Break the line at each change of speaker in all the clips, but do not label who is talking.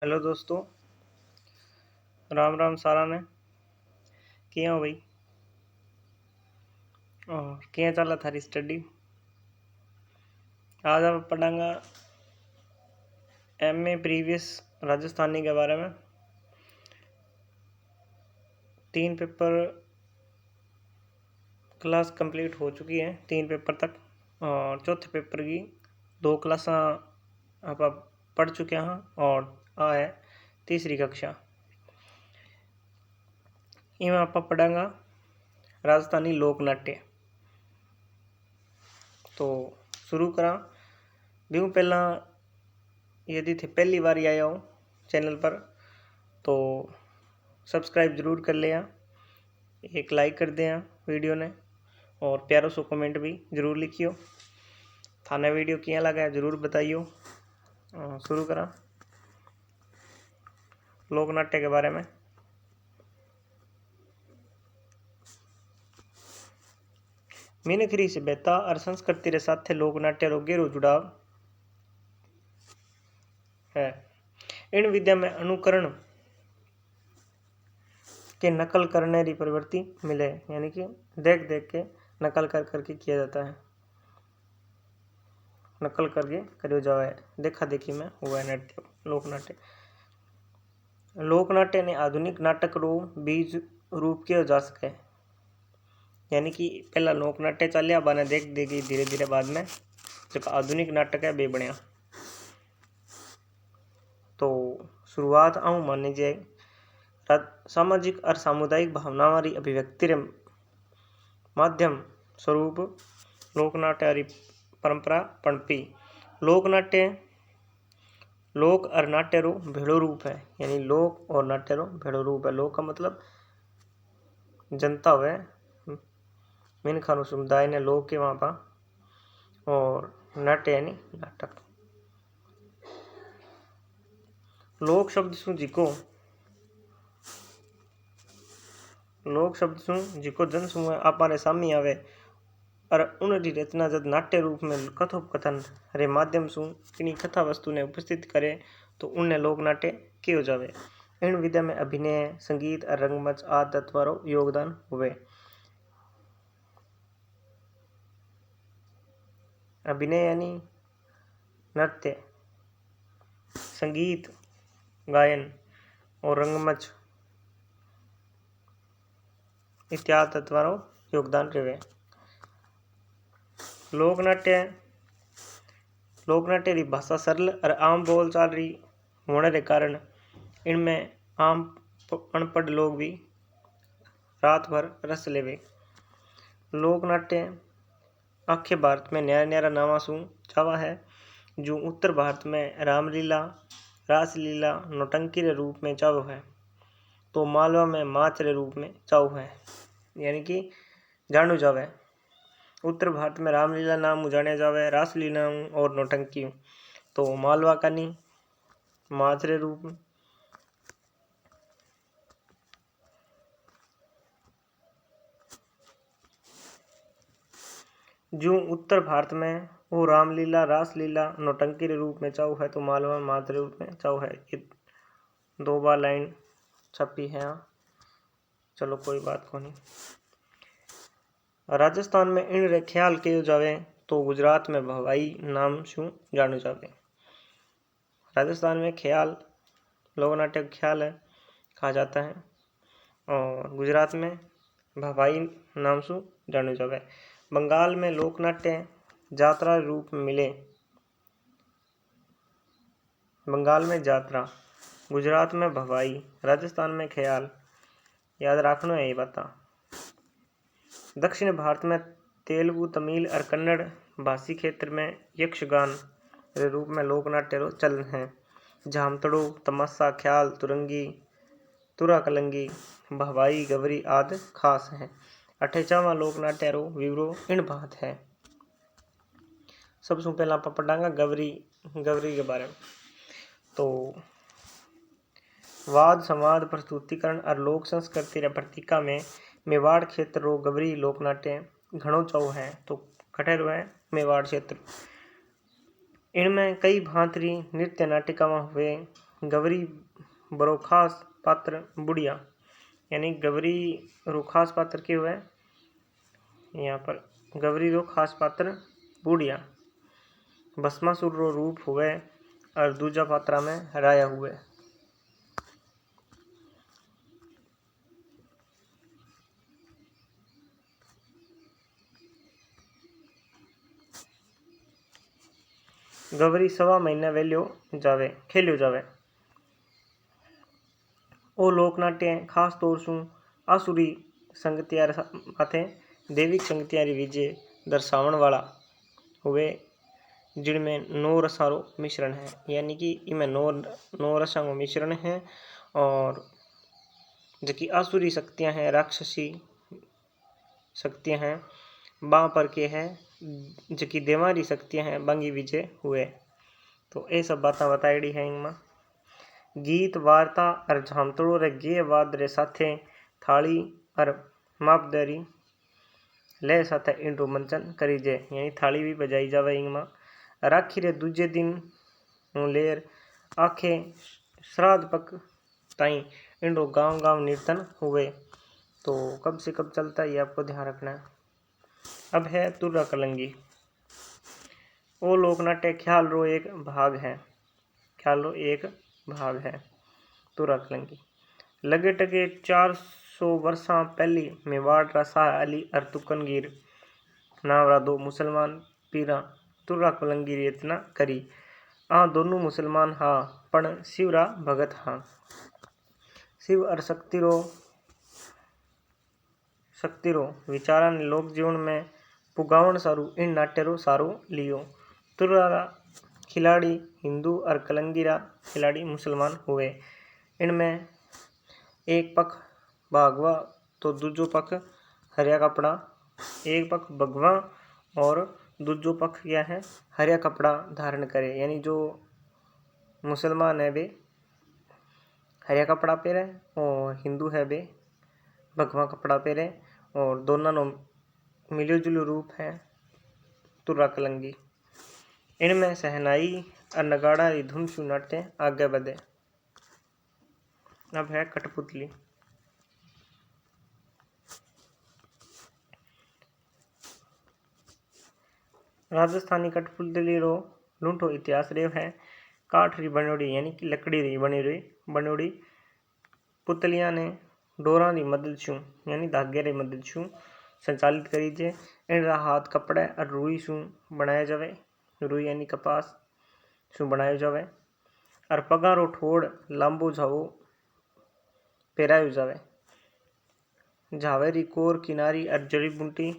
Hello दोस्तों। राम राम सारा ने किया हो भाई। और क्या चला थारी स्टडी। आज आप पढ़ांगा एमए प्रीवियस राजस्थानी के बारे में। 3 पेपर क्लास कंप्लीट हो चुकी है, 3 पेपर तक। और चौथे पेपर की 2 क्लासा आप पढ़ चुके हैं और आ है तीसरी कक्षा। इनमें आप पढ़ांगा राजस्थानी लोक नाट्य। तो शुरू करा भी पहला यदि थे पहली बार आया हो चैनल पर तो सब्सक्राइब जरूर कर लिया, एक लाइक कर दिया वीडियो ने और प्यारो सो कमेंट भी जरूर लिखियो। थाने वीडियो क्या लगा है जरूर बताइयो। शुरू करा लोक नाट्य के बारे में। मिनखरी सभ्यता और संस्कृति के साथ लोक नाट्य रो गहरो जुड़ाव है। इन विद्या में अनुकरण के नकल करने की प्रवृत्ति मिले, यानी कि देख देख के नकल कर करके किया जाता है, नकल करके करो जाए, देखा देखी में हुआ नाट्य लोक नाट्य। लोक नाट्य ने आधुनिक नाटक रो बीज रूप किया जा सके, यानी कि पहला लोक नाट्य चलिया बाने देख देगी धीरे धीरे बाद में जो आधुनिक नाटक है बे बनया। तो शुरुआत आऊँ मानी जाए सामाजिक और सामुदायिक भावनाओं वाली अभिव्यक्ति रे माध्यम स्वरूप लोक नाट्य परंपरा पनपी। लोक नाट्य लोक और नाट्य रो भेड़ो रूप है, यानी लोक और नाट्य रो भेड़ो रूप है। लोक का मतलब जनता हुए मिनखानो समुदाय ने लोक के वहाँ पा, और नाट्य यानी नाटक। लोक शब्द सु जिको जन समूह आपारे सामी आवे और उनकी रचना जब नाट्य रूप में कथोपकथन रे माध्यम से किन्हीं कथा वस्तु ने उपस्थित करे तो उन्हें लोक नाट्य कियो जावे। इन विद्या में अभिनय, संगीत और रंगमंच आदि तत्वारो योगदान हुए। अभिनय यानी नृत्य, संगीत, गायन और रंगमंच इत्यादि तत्वारो योगदान रहे। लोक नाट्य की भाषा सरल और आम बोल चाल रही होने के कारण इनमें आम अनपढ़ लोग भी रात भर रस लेवे। लोक नाट्य आखे भारत में न्यारा न्यारा नावा सु छावा है। जो उत्तर भारत में रामलीला, रासलीला, नौटंकी के रूप में चाव है, तो मालवा में माच के रूप में चाव है, यानी कि जानू जावे। उत्तर भारत में रामलीला नाम जाने जावे, रासलीला और नौटंकी, तो मालवा का नहीं माच रे रूप में। जो उत्तर भारत में वो रामलीला, रासलीला, नौटंकी के रूप में चाव है, तो मालवा माच रे रूप में चाव है। ये 2 बार लाइन छपी है। चलो कोई बात को नहीं। राजस्थान में इन रे ख्याल किए जावे तो गुजरात में भवाई नाम शू जानू जावे। राजस्थान में ख्याल लोक नाट्य ख्याल है कहा जाता है और गुजरात में भवाई नाम से जानू जावे। बंगाल में लोक नाट्य जात्रा रूप में मिले, बंगाल में जात्रा, गुजरात में भवाई, राजस्थान में ख्याल। याद रखना है ये बात। दक्षिण भारत में तेलुगु, तमिल और कन्नड़ भाषी क्षेत्र में यक्षगान के रूप में लोक नाट्य रो चलन है। झामतड़ो, तमाशा, ख्याल, तुरंगी, तुरा कलंगी, भवाई, गवरी आदि खास है। 28वां लोक नाट्य रो विवरो इन बात है। सबसे पहला आप पढ़ांगा गवरी के बारे में। तो वाद संवाद प्रस्तुतिकरण और लोक संस्कृति रे प्रतीका में मेवाड़ क्षेत्र रो गवरी लोक नाट्य घणो चौ है, तो कटे रो है मेवाड़ क्षेत्र। इनमें कई भांति नृत्य नाटिकावां हुए गवरी बरो खास पात्र बुढ़िया, यानी गवरी रो खास पात्र के हुआ है यहाँ पर गवरी रो खास पात्र बुढ़िया। भस्मासुर रो रूप हुए और दूजा पात्रा में राया हुए। गवरी सवा महीना वेल्यो जावे खेल्यो जावे। ओ लोकनाट्य खास तौर से आसुरी संगतियार माथे दैविक संगतियारी विजय दर्शावन वाला हुए, जिनमें 9 रसां रो मिश्रण है, यानी कि इनमें 9 रसां को मिश्रण है। और जबकि आसुरी शक्तियां हैं, राक्षसी शक्तियां हैं बाँ पर के है, जबकि देवारी शक्तियां हैं बांगी विजय हुए। तो ये सब बातें बताई है इनमें। गीत वार्ता और झामतड़ो रे गे वाद रे साथे थाली और मापदरी ले साथे इनरो मंचन करी जे, यानी थाली भी बजाई जावे इनमें। राखी रे दूजे दिन लेर आखे श्राद्ध पक ताई इनरो गांव गांव कीर्तन हुए। तो कब से कब चलता है ये आपको ध्यान रखना है। अब है तुर्रा कलंगी। वो लोकनाट्य ख्याल रो एक भाग है, ख्याल रो एक भाग है तुर्रा कलंगी। लगे टके 400 वर्षा पहली मेवाड़ रा शाह अली और तुकनगीर नाम रा 2 मुसलमान पीरा तुर्रा कलंगी री रचना करी। आ दोनों मुसलमान हा पण शिवरा भगत हाँ। शिव और शक्ति रो विचारा ने लोक जीवन में पुगावण सारू इन नाट्य रो सारो लियो। तुर्रा रा खिलाड़ी हिंदू और कलंगी रा खिलाड़ी मुसलमान हुए। इनमें एक पख भागवा तो दूजो पख हरिया कपड़ा, एक पख भगवा और दूजो पख क्या है हरिया कपड़ा धारण करे, यानी जो मुसलमान है वे हरिया कपड़ा पहरे और हिंदू है वे भगवा कपड़ा पहरे। और दोनों नो मिलियो जुलियो रूप है तुर्रा कलंगी। इनमें सहनाई और नगाड़ा की धुन से नाट्य आगे बढ़े। अब है कठपुतली। राजस्थानी कठपुतली रो लूंठो इतिहास रेव है। काठ री बनोड़ी यानी कि लकड़ी री बनोड़ी पुतलियां ने डोरा री मदद छू यानी धागे री मदद छू संचालित करी जे। इन रा हाथ कपड़े और रुई शू बनाया जावे, रुई यानी कपास शू बनायो जावे। और पगा रो ठोड़ लांबो झावो पहरायो जावे। झावे री कोर किनारी और जड़ी बूटी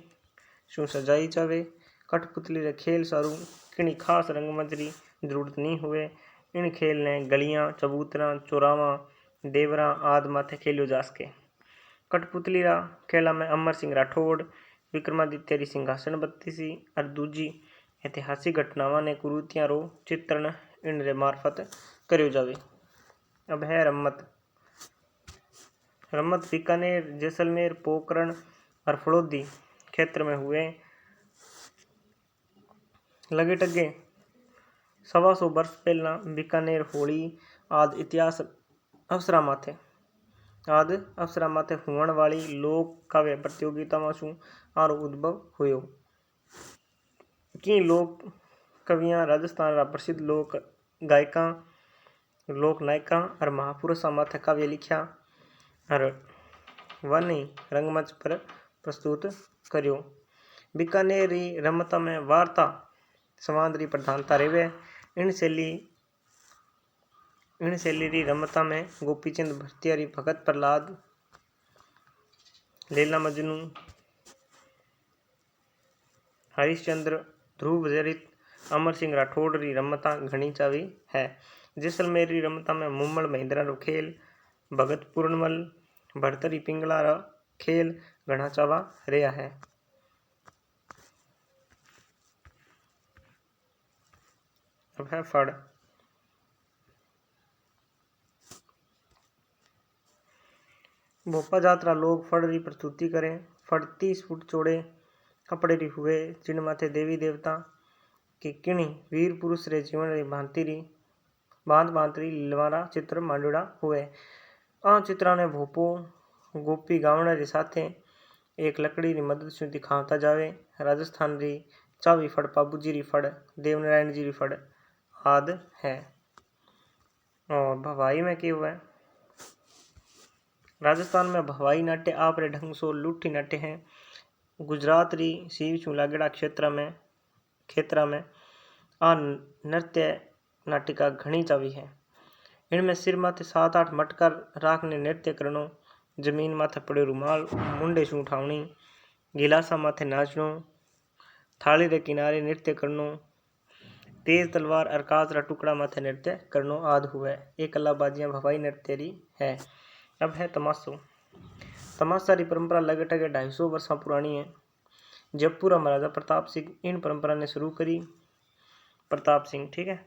शू सजाई जावे। कठपुतली रे खेल सारू किनी खास रंगमंच री जरूरत नहीं हुए। इन खेल ने गलियां चबूतरा चौरावा देवरा आदि माथे खेलियो जा सके। कठपुतली रा खेला में अमर सिंह राठौड़ विक्रमादित्य री सिंहासन बत्तीसी और दूजी ऐतिहासिक घटनावां ने कुरूतियां रो चित्रण इन रे मार्फत करियो जावे। अब है रम्मत। रम्मत बीकानेर जैसलमेर पोखरण और फड़ौदी क्षेत्र में हुए। लगे टगे 125 वर्ष पहला बीकानेर होली आदि इतिहास अवसरा माथे हुवण वाली लोक काव्य प्रतियोगिता शू आरो उद्भव हुयो। की लोक कवियां राजस्थान रा प्रसिद्ध लोक गायिका लोक नायिका और महापुरुषों माथे काव्य लिख्या और वनी रंगमंच पर प्रस्तुत करियो। बीकानेर री रमता में वार्ता संवाद री प्रधानता रेवे। इन शैली री रमता में गोपीचंद भरतियारी भगत प्रहलाद लैला मजनू हरिश्चंद्र ध्रुव चरित अमर सिंह राठौड़ री रमता घनी चावी है। जैसलमेर री रमता में मुम्मड़ महिंद्रा रो खेल भगत पूर्णमल भरतरी पिंगला रा खेल घना चावा रहा है। अब है फड़। भोपा जात रा लोग फड़ री प्रस्तुति करें। फड़ 30 फुट चौड़े कपड़े री हुए, जिन माथे देवी देवता के किणी वीर पुरुष रे जीवन री भांति री भांत भांतरी लीलवारा चित्र मांडुड़ा हुए। आ चित्रा ने भोपो गोपी गावण रे साथे एक लकड़ी री मदद से दिखावता जावे। राजस्थान री चावी फड़, पाबूजी री फड़, देवनारायण जी री फड़ आदि है। और भवाई में क्या हुआ है? राजस्थान में भवाई नाट्य आप रे ढंग सो लुट्ठी नाट्य है। गुजरात री सीव छू लागेड़ा क्षेत्रा में आ नृत्य नाटिका घनी चावी है। इनमें सिर माथे 7-8 मटका राखने नृत्य करनो, जमीन माथे पड़े रुमाल मुंडे से उठावनी, गिलासा माथे नाचनो, थाली रे किनारे नृत्य करनो, तेज तलवार और कांच टुकड़ा माथे नृत्य करनो आदि हुए। एक कलाबाजियां भवाई नृत्य री है। अब है तमाशो। तमाशा री परंपरा लगभग 250 वर्षों पुरानी है। जयपुर महाराजा प्रताप सिंह इन परंपरा ने शुरू करी। प्रताप सिंह, ठीक है।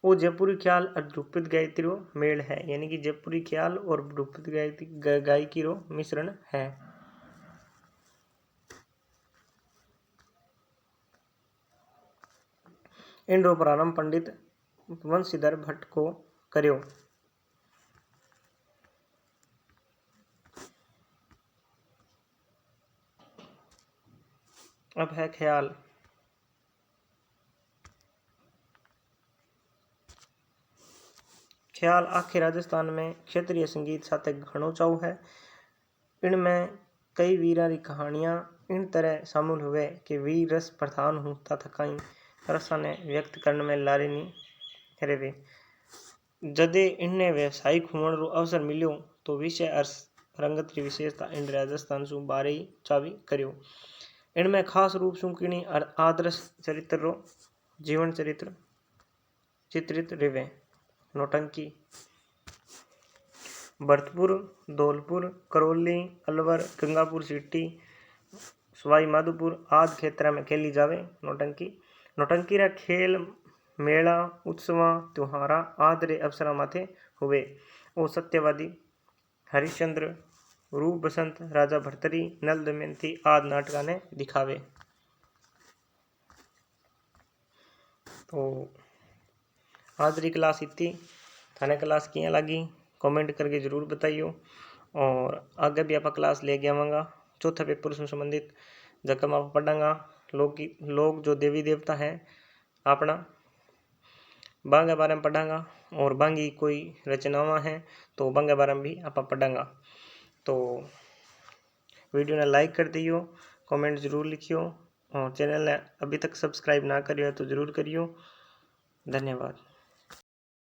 वो जयपुरी ख्याल और ध्रुपद गायकी रो मेल है, यानी कि जयपुरी ख्याल और ध्रुपद गायकी रो मिश्रण है। इन रो प्रारंभ पंडित वंशीधर भट्ट को कर्यो। अब है ख्याल। ख्याल आखे राजस्थान में क्षेत्रीय संगीत साथे घणो चाव है। इनमें कई वीरां री कहानियां इन तरह शामिल हुए कि वीर रस प्रधान हूँ तथा कई रसा ने व्यक्त करने में लारे नहीं रेवे। जदे इनने व्यावसायिक होने रो अवसर मिलियो तो विषय और रंगत की विशेषता इन राजस्थान सु बारे ही चावी कर्यो। इनमें खास रूप से किनी आदर्श चरित्र रो जीवन चरित्र चित्रित रेवे। नौटंकी। भरतपुर, धौलपुर, करौली, अलवर, गंगापुर सिटी, सवाई माधोपुर आदि क्षेत्र में खेली जावे नौटंकी। नौटंकी रा खेल मेला उत्सव त्योहार आदि रे अवसर माथे हुए। ओ सत्यवादी, हरिश्चंद्र, रूप बसंत, राजा भर्तरी, नल दमयंती आदि नाटका ने दिखावे। तो आज री क्लास इतनी। थाने क्लास किया लगी कमेंट करके जरूर बताइयो। और आगे भी आप क्लास ले गया आवांगा चौथा पेपर से संबंधित जखम आप पढ़ांगा। लोग जो देवी देवता है अपना बांगे बारे में पढ़ांगा। और बांगी कोई रचनावां हैं तो बांगे बारे में भी आप पढ़ांगा। तो वीडियो ने लाइक कर दियो, कमेंट जरूर लिखियो और चैनल ने अभी तक सब्सक्राइब ना करियो तो जरूर करियो। धन्यवाद।